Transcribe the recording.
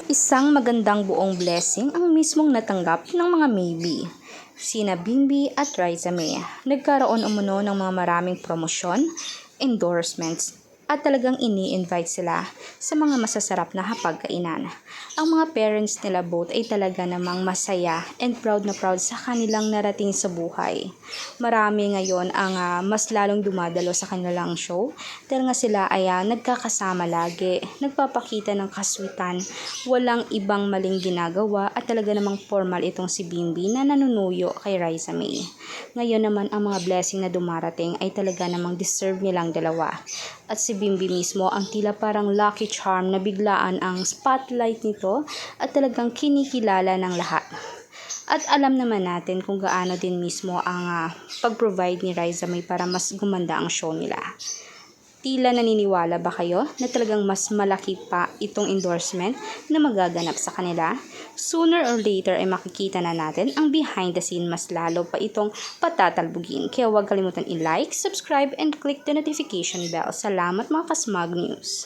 Isang magandang buong blessing ang mismong natanggap ng mga maybe. Sina Bimbi at Riza May. Nagkaroon umano ng mga maraming promosyon, endorsements, at talagang ini-invite sila sa mga masasarap na hapagkainan. Ang mga parents nila both ay talaga namang masaya and proud na proud sa kanilang narating sa buhay. Marami ngayon ang mas lalong dumadalo sa kanilang show dahil nga sila ay nagkakasama lagi, nagpapakita ng kaswitan, walang ibang maling ginagawa at talaga namang formal itong si Bimbi na nanunuyo kay Riza May. Ngayon naman ang mga blessing na dumarating ay talaga namang deserve nilang dalawa. At si Bimbi mismo ang tila parang lucky charm na biglaan ang spotlight nito at talagang kinikilala ng lahat. At alam naman natin kung gaano din mismo ang pag-provide ni Riza May para mas gumanda ang show nila. Tila naniniwala ba kayo na talagang mas malaki pa itong endorsement na magaganap sa kanila? Sooner or later ay makikita na natin ang behind the scene, mas lalo pa itong patatalbugin. Kaya huwag kalimutan i-like, subscribe, and click the notification bell. Salamat mga Kasmag News!